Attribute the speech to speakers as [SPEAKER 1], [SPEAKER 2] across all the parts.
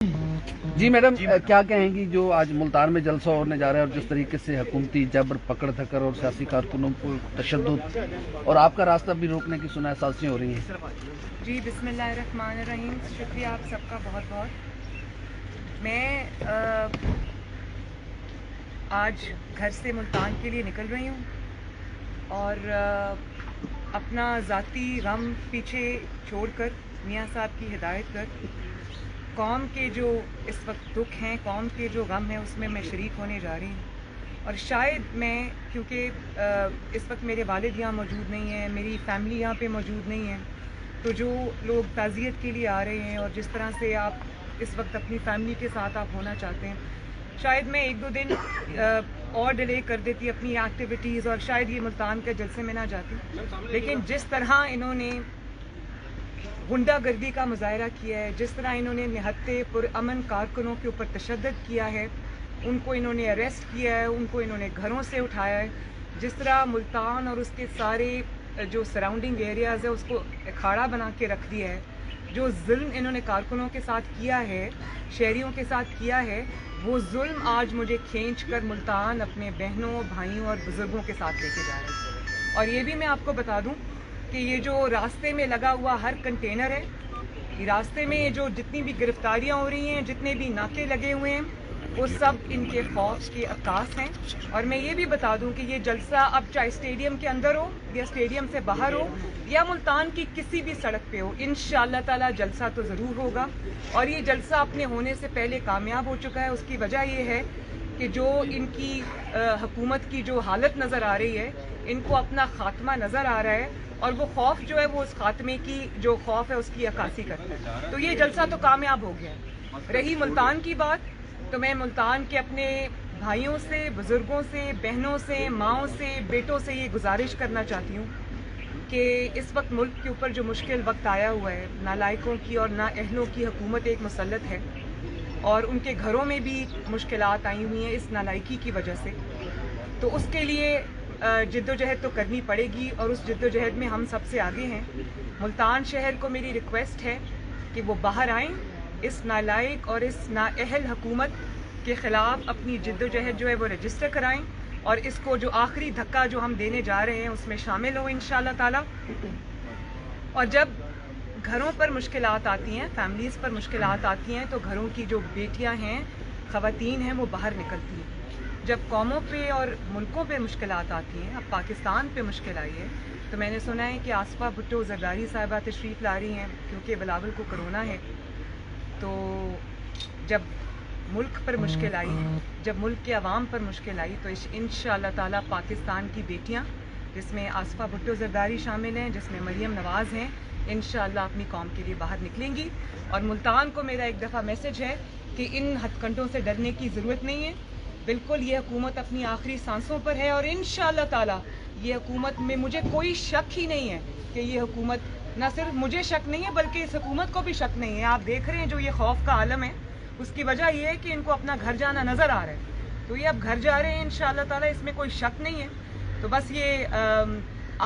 [SPEAKER 1] جی madam, کیا کہیں گی جو آج ملتان میں جلسہ ہونے جا رہا ہے اور جس طریقے سے حکومتی جبر، پکڑ دھکڑ اور سیاسی کارکنوں کو تشدد اور آپ کا راستہ بھی روکنے کی سنا سازشیں ہو رہی ہیں؟
[SPEAKER 2] جی بسم اللہ الرحمن الرحیم، شکریہ آپ سب کا بہت بہت۔ میں آج گھر سے ملتان کے لیے نکل رہی ہوں اور اپنا ذاتی غم پیچھے چھوڑ کر میاں صاحب کی ہدایت کر قوم کے جو اس وقت دکھ ہیں، قوم کے جو غم ہیں، اس میں شریک ہونے جا رہی ہوں۔ اور شاید میں، کیونکہ اس وقت میرے والد یہاں موجود نہیں ہیں، میری فیملی یہاں پہ موجود نہیں ہے، تو جو لوگ تعزیت کے لیے آ رہے ہیں اور جس طرح سے آپ اس وقت اپنی فیملی کے ساتھ آپ ہونا چاہتے ہیں، شاید میں ایک دو دن اور ڈیلے کر دیتی اپنی ایکٹیویٹیز اور شاید یہ ملتان کے جلسے میں نہ جاتی، لیکن جس طرح انہوں نے غنڈہ گردی کا مظاہرہ کیا ہے، جس طرح انہوں نے نہتے پرامن کارکنوں کے اوپر تشدد کیا ہے، ان کو انہوں نے اریسٹ کیا ہے، ان کو انہوں نے گھروں سے اٹھایا ہے، جس طرح ملتان اور اس کے سارے جو سراؤنڈنگ ایریاز ہے اس کو اکھاڑا بنا کے رکھ دیا ہے، جو ظلم انہوں نے کارکنوں کے ساتھ کیا ہے، شہریوں کے ساتھ کیا ہے، وہ ظلم آج مجھے کھینچ کر ملتان اپنے بہنوں، بھائیوں اور بزرگوں کے ساتھ لے کے جا رہے ہیں۔ اور یہ بھی میں آپ کو بتا دوں کہ یہ جو راستے میں لگا ہوا ہر کنٹینر ہے، یہ راستے میں جو جتنی بھی گرفتاریاں ہو رہی ہیں، جتنے بھی ناکے لگے ہوئے ہیں، وہ سب ان کے خوف کے عکاس ہیں۔ اور میں یہ بھی بتا دوں کہ یہ جلسہ اب چاہے اسٹیڈیم کے اندر ہو یا اسٹیڈیم سے باہر ہو یا ملتان کی کسی بھی سڑک پہ ہو، انشاءاللہ تعالی جلسہ تو ضرور ہوگا۔ اور یہ جلسہ اپنے ہونے سے پہلے کامیاب ہو چکا ہے۔ اس کی وجہ یہ ہے کہ جو ان کی حکومت کی جو حالت نظر آ رہی ہے، ان کو اپنا خاتمہ نظر آ رہا ہے، اور وہ خوف جو ہے وہ اس خاتمے کی جو خوف ہے اس کی عکاسی کرتا ہے۔ تو یہ جلسہ تو کامیاب ہو گیا ہے۔ رہی ملتان کی بات، تو میں ملتان کے اپنے بھائیوں سے، بزرگوں سے، بہنوں سے، ماؤں سے، بیٹوں سے یہ گزارش کرنا چاہتی ہوں کہ اس وقت ملک کے اوپر جو مشکل وقت آیا ہوا ہے، نالائقوں کی اور نااہلوں کی حکومت ایک مسلط ہے، اور ان کے گھروں میں بھی مشکلات آئی ہوئی ہیں اس نالائقی کی وجہ سے، تو اس کے لیے جد و جہد تو کرنی پڑے گی، اور اس جد و جہد میں ہم سب سے آگے ہیں۔ ملتان شہر کو میری ریکویسٹ ہے کہ وہ باہر آئیں، اس نالائق اور اس نااہل حکومت کے خلاف اپنی جد و جہد جو ہے وہ رجسٹر کرائیں، اور اس کو جو آخری دھکا جو ہم دینے جا رہے ہیں اس میں شامل ہوں انشاءاللہ تعالی۔ اور جب گھروں پر مشکلات آتی ہیں، فیملیز پر مشکلات آتی ہیں، تو گھروں کی جو بیٹیاں ہیں، خواتین ہیں، وہ باہر نکلتی ہیں۔ جب قوموں پہ اور ملکوں پہ مشکلات آتی ہیں، اب پاکستان پہ مشکل آئی ہے، تو میں نے سنا ہے کہ آصفہ بھٹو زرداری صاحبہ تشریف لا رہی ہیں کیونکہ بلاول کو کرونا ہے۔ تو جب ملک پر مشکل آئی، جب ملک کے عوام پر مشکل آئی، تو انشاءاللہ تعالیٰ پاکستان کی بیٹیاں، جس میں آصفہ بھٹو زرداری شامل ہیں، جس میں مریم نواز ہیں، انشاءاللہ اپنی قوم کے لیے باہر نکلیں گی۔ اور ملتان کو میرا ایک دفعہ میسج ہے کہ ان ہتھ کنڈوں سے ڈرنے کی ضرورت نہیں ہے، بالکل یہ حکومت اپنی آخری سانسوں پر ہے، اور انشاءاللہ تعالی یہ حکومت میں مجھے کوئی شک ہی نہیں ہے کہ یہ حکومت، نہ صرف مجھے شک نہیں ہے بلکہ اس حکومت کو بھی شک نہیں ہے۔ آپ دیکھ رہے ہیں جو یہ خوف کا عالم ہے، اس کی وجہ یہ ہے کہ ان کو اپنا گھر جانا نظر آ رہا ہے، تو یہ اب گھر جا رہے ہیں انشاءاللہ تعالی، اس میں کوئی شک نہیں ہے۔ تو بس یہ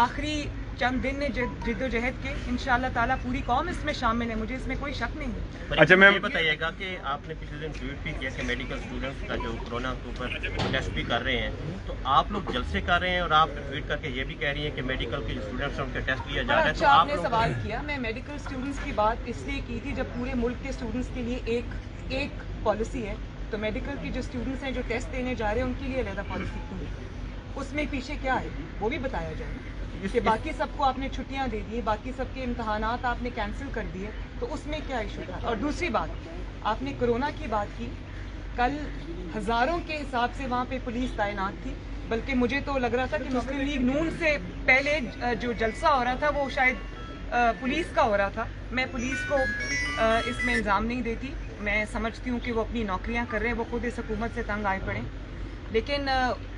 [SPEAKER 2] آخری چند دن جد و جہد کے، انشاءاللہ تعالی پوری قوم اس میں شامل ہے، مجھے اس میں کوئی شک نہیں ہے۔
[SPEAKER 3] اچھا میم، یہ بتائیے گا کہ آپ نے پچھلے دن ٹویٹ بھی کیا کہ میڈیکل اسٹوڈنٹس کا جو کورونا کے اوپر ٹیسٹ بھی کر رہے ہیں، تو آپ لوگ جلسے کر رہے ہیں اور آپ ٹویٹ کر کے یہ بھی کہہ رہی ہیں کہ میڈیکل کے جو اسٹوڈنٹس ہیں ان کا ٹیسٹ لیا جا رہا ہے، تو
[SPEAKER 2] اچھا آپ نے سوال کیا۔ میں میڈیکل اسٹوڈنٹس کی بات اس لیے کی تھی جب پورے ملک کے اسٹوڈنٹس کے لیے ایک پالیسی ہے، تو میڈیکل کے جو اسٹوڈنٹس ہیں جو ٹیسٹ دینے جا رہے ہیں ان کے لیے علیحدہ پالیسی کیوں، اس میں پیچھے کیا ہے وہ بھی بتایا جائے کہ باقی سب کو آپ نے چھٹیاں دے دی، باقی سب کے امتحانات آپ نے کینسل کر دیے، تو اس میں کیا ایشو تھا۔ اور دوسری بات، آپ نے کرونا کی بات کی، کل ہزاروں کے حساب سے وہاں پہ پولیس تعینات تھی، بلکہ مجھے تو لگ رہا تھا کہ مسلم لیگ نون سے پہلے جو جلسہ ہو رہا تھا وہ شاید پولیس کا ہو رہا تھا۔ میں پولیس کو اس میں الزام نہیں دیتی، میں سمجھتی ہوں کہ وہ اپنی نوکریاں کر رہے ہیں، وہ خود اس حکومت سے تنگ آئے پڑے، لیکن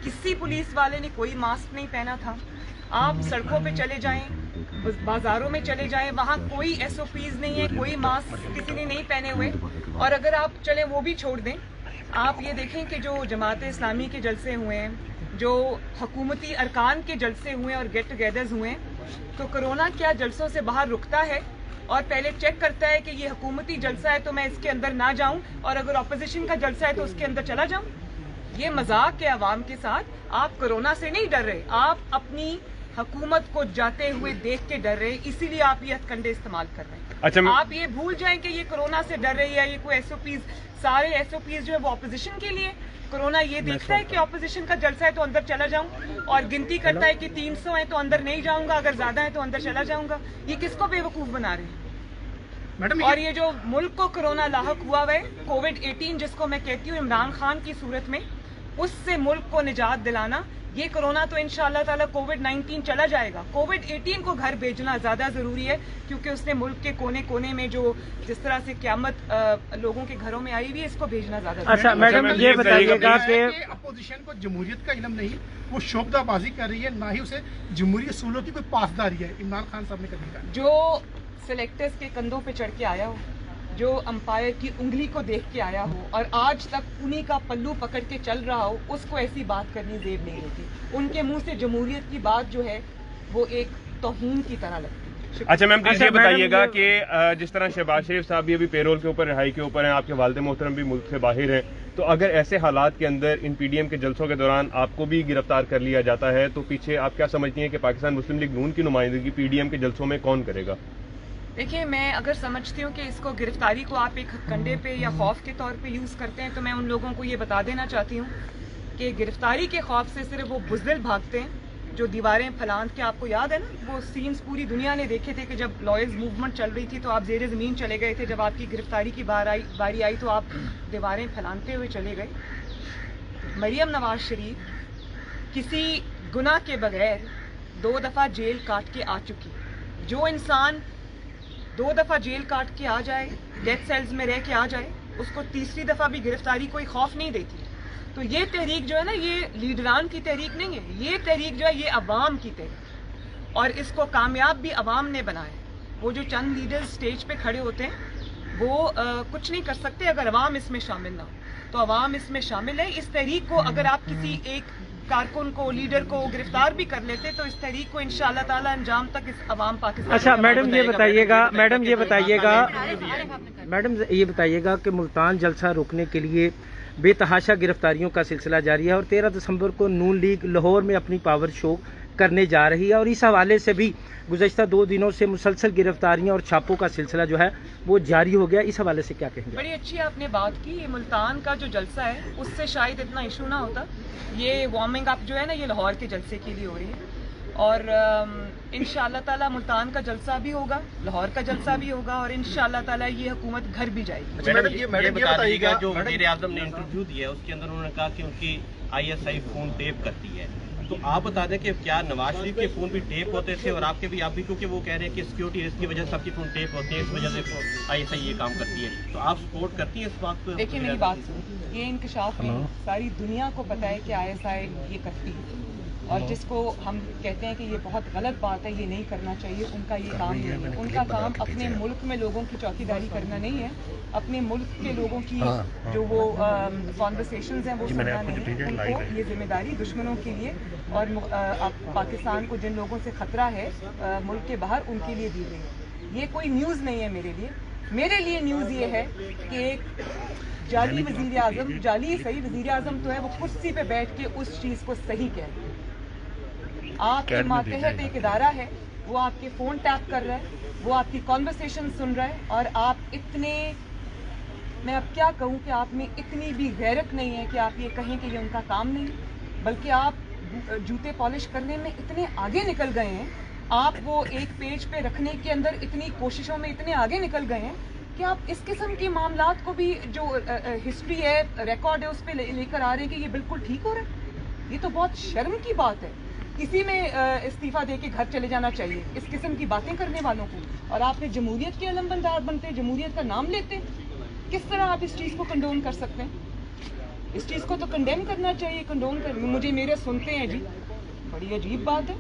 [SPEAKER 2] کسی پولیس والے نے کوئی ماسک نہیں پہنا تھا۔ آپ سڑکوں پہ چلے جائیں، بازاروں میں چلے جائیں، وہاں کوئی ایس او پیز نہیں ہے، کوئی ماسک کسی نے نہیں پہنے ہوئے۔ اور اگر آپ چلیں وہ بھی چھوڑ دیں، آپ یہ دیکھیں کہ جو جماعت اسلامی کے جلسے ہوئے ہیں، جو حکومتی ارکان کے جلسے ہوئے ہیں اور گیٹ ٹوگیدرز ہوئے ہیں، تو کرونا کیا جلسوں سے باہر رکتا ہے؟ اور پہلے چیک کرتا ہے کہ یہ حکومتی جلسہ ہے تو میں اس کے اندر نہ جاؤں، اور اگر اپوزیشن کا جلسہ ہے تو اس کے اندر چلا جاؤں. یہ مذاق ہے عوام کے ساتھ. آپ کورونا سے نہیں ڈر رہے، آپ اپنی حکومت کو جاتے ہوئے دیکھ کے ڈر رہے، اسی لیے آپ یہ ہتھ کنڈے استعمال کر رہے ہیں.
[SPEAKER 4] اچھا،
[SPEAKER 2] آپ یہ بھول جائیں کہ یہ کورونا سے ڈر رہی ہے، یہ کوئی ایس او پیز، سارے ایس او پیز جو ہے وہ اپوزیشن کے لیے. کورونا یہ دیکھتا ہے کہ اپوزیشن کا جلسہ ہے تو اندر چلا جاؤں، اور گنتی کرتا ہے کہ 300 ہیں تو اندر نہیں جاؤں گا، اگر زیادہ ہے تو اندر چلا جاؤں گا. یہ کس کو بیوقوف بنا رہے ہیں؟ اور یہ جو ملک کو کورونا لاحق ہوا ہے، کووڈ-18 جس کو میں کہتی ہوں عمران خان کی صورت میں، اس سے ملک کو نجات دلانا. یہ کورونا تو انشاءاللہ تعالیٰ کووڈ-19 چلا جائے گا. کووڈ-18 کو گھر بھیجنا زیادہ ضروری ہے، کیونکہ اس نے ملک کے کونے کونے میں جو جس طرح سے قیامت لوگوں کے گھروں میں آئی ہوئی ہے، اس کو بھیجنا زیادہ ضروری ہے.
[SPEAKER 5] اچھا میڈم یہ بتائیے گا کہ
[SPEAKER 6] اپوزیشن کو جمہوریت کا علم نہیں، وہ شعبدہ بازی کر رہی ہے، نہ ہی اسے جمہوری اصولوں کی کوئی پاسداری ہے. عمران خان صاحب نے کبھی کہا
[SPEAKER 2] جو سلیکٹرز کے کندھوں پہ چڑھ کے آیا ہو، جو امپائر کی انگلی کو دیکھ کے آیا ہو اور آج تک انہی کا پلو پکڑ کے چل رہا ہو، اس کو ایسی بات کرنی زیب نہیں ہوتی. ان کے منہ سے جمہوریت کی بات جو ہے وہ ایک توہین کی طرح لگتی ہے.
[SPEAKER 4] اچھا میم پلیز یہ بتائیے گا کہ جس طرح شہباز شریف صاحب بھی ابھی پیرول کے اوپر، رہائی کے اوپر ہیں، آپ کے والد محترم بھی ملک سے باہر ہیں، تو اگر ایسے حالات کے اندر ان پی ڈی ایم کے جلسوں کے دوران آپ کو بھی گرفتار کر لیا جاتا ہے تو پیچھے آپ کیا سمجھتی ہیں کہ پاکستان مسلم لیگ نون کی نمائندگی پی ڈی ایم کے جلسوں میں کون کرے گا؟
[SPEAKER 2] دیکھیے، میں اگر سمجھتی ہوں کہ اس کو گرفتاری کو آپ ایک کنڈے پہ یا خوف کے طور پہ یوز کرتے ہیں، تو میں ان لوگوں کو یہ بتا دینا چاہتی ہوں کہ گرفتاری کے خوف سے صرف وہ بزدل بھاگتے ہیں جو دیواریں پھلانت کے. آپ کو یاد ہے نا وہ سینز پوری دنیا نے دیکھے تھے کہ جب لائرز موومنٹ چل رہی تھی تو آپ زیر زمین چلے گئے تھے، جب آپ کی گرفتاری کی باری آئی تو آپ دیواریں پھلانتے ہوئے چلے گئے. مریم نواز شریف کسی گناہ کے بغیر 2 دفعہ جیل کاٹ کے آ چکی. جو انسان 2 دفعہ جیل کاٹ کے آ جائے، ڈیتھ سیلز میں رہ کے آ جائے، اس کو تیسری دفعہ بھی گرفتاری کوئی خوف نہیں دیتی. تو یہ تحریک جو ہے نا، یہ لیڈران کی تحریک نہیں ہے، یہ تحریک جو ہے یہ عوام کی تحریک، اور اس کو کامیاب بھی عوام نے بنایا. وہ جو چند لیڈر سٹیج پہ کھڑے ہوتے ہیں وہ کچھ نہیں کر سکتے اگر عوام اس میں شامل نہ ہو. تو عوام اس میں شامل ہے. اس تحریک کو اگر آپ کسی ایک کارکن کو، لیڈر کو گرفتار بھی کر لیتے تو اس تحریک کو انشاءاللہ تعالی انجام تک اس عوام پاکستان.
[SPEAKER 5] اچھا میڈم یہ بتائیے گا کہ ملتان جلسہ روکنے کے لیے بے تحاشا گرفتاریوں کا سلسلہ جاری ہے، اور 13 دسمبر کو نون لیگ لاہور میں اپنی پاور شو کرنے جا رہی ہے، اور اس حوالے سے بھی گزشتہ 2 دنوں سے مسلسل گرفتاریاں اور چھاپوں کا سلسلہ جو ہے وہ جاری ہو گیا. اس حوالے سے کیا کہیں گے؟
[SPEAKER 2] بڑی اچھی آپ نے بات کی. یہ ملتان کا جو جلسہ ہے اس سے شاید اتنا ایشو نہ ہوتا. یہ وارمنگ اپ جو ہے نا، یہ لاہور کے جلسے کے لیے ہو رہی ہے، اور انشاءاللہ تعالی ملتان کا جلسہ بھی ہوگا، لاہور کا جلسہ بھی ہوگا، اور انشاءاللہ تعالی یہ حکومت گھر بھی جائے گی.
[SPEAKER 3] یہ بتا دیجیے گا جو وزیر اعظم نے انٹرویو دیا ہے اس کے اندر انہوں نے کہا کہ ان کی ISI فون ٹیپ کرتی ہے. تو آپ بتا دیں کہ کیا نواز شریف کے فون بھی ٹیپ ہوتے تھے اور آپ کے بھی؟ آپ بھی کیونکہ وہ کہہ رہے ہیں کہ سیکیورٹی رسک کی وجہ سے سب کی فون ٹیپ ہوتی ہے، اس وجہ سے ISI یہ کام کرتی ہے. تو آپ سپورٹ کرتی ہیں اس بات کو؟
[SPEAKER 2] دیکھیے میری بات سنیں، یہ انکشاف نہیں، ساری دنیا کو پتہ ہے کہ ISI یہ کرتی ہے، اور جس کو ہم کہتے ہیں کہ یہ بہت غلط بات ہے، یہ نہیں کرنا چاہیے، ان کا یہ کام نہیں ہے. ان کا کام اپنے ملک میں لوگوں کی چوکیداری کرنا نہیں ہے، اپنے ملک کے لوگوں کی جو وہ کانورسیشنز ہیں وہ سننا نہیں ہے. ان کو یہ ذمہ داری دشمنوں کے لیے اور پاکستان کو جن لوگوں سے خطرہ ہے ملک کے باہر، ان کے لیے دی گئی ہے. یہ کوئی نیوز نہیں ہے میرے لیے. میرے لیے نیوز یہ ہے کہ ایک جعلی وزیر اعظم، جعلی صحیح وزیر اعظم تو ہے، وہ کرسی پہ بیٹھ کے اس چیز کو صحیح کہہ رہے ہیں. آپ کے ماتحت ایک ادارہ ہے، وہ آپ کے فون ٹیپ کر رہا ہے، وہ آپ کی کانورسیشن سن رہا ہے، اور آپ اتنے، میں اب کیا کہوں کہ آپ میں اتنی بھی غیرت نہیں ہے کہ آپ یہ کہیں کہ یہ ان کا کام نہیں، بلکہ آپ جوتے پالش کرنے میں اتنے آگے نکل گئے ہیں، آپ وہ ایک پیج پہ رکھنے کے اندر اتنی کوششوں میں اتنے آگے نکل گئے ہیں کہ آپ اس قسم کے معاملات کو بھی جو ہسٹری ہے، ریکارڈ ہے، اس پہ لے کر آ رہے ہیں کہ یہ بالکل ٹھیک ہو رہا ہے. یہ تو بہت شرم کی بات ہے. کسی میں استعفیٰ دے کے گھر چلے جانا چاہیے اس قسم کی باتیں کرنے والوں کو. اور آپ نے جمہوریت کے علم بردار بنتے، جمہوریت کا نام لیتے. کس طرح آپ اس چیز کو کنڈون کر سکتے ہیں؟ اس چیز کو تو کنڈیم کرنا چاہیے. کنڈون کر مجھے میرے سنتے ہیں جی، بڑی عجیب بات ہے.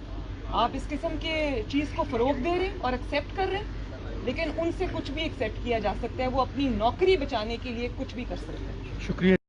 [SPEAKER 2] آپ اس قسم کے چیز کو فروغ دے رہے ہیں اور ایکسیپٹ کر رہے ہیں، لیکن ان سے کچھ بھی ایکسیپٹ کیا جا سکتا ہے. وہ اپنی نوکری بچانے کے لیے کچھ بھی کر سکتے ہیں.
[SPEAKER 5] شکریہ.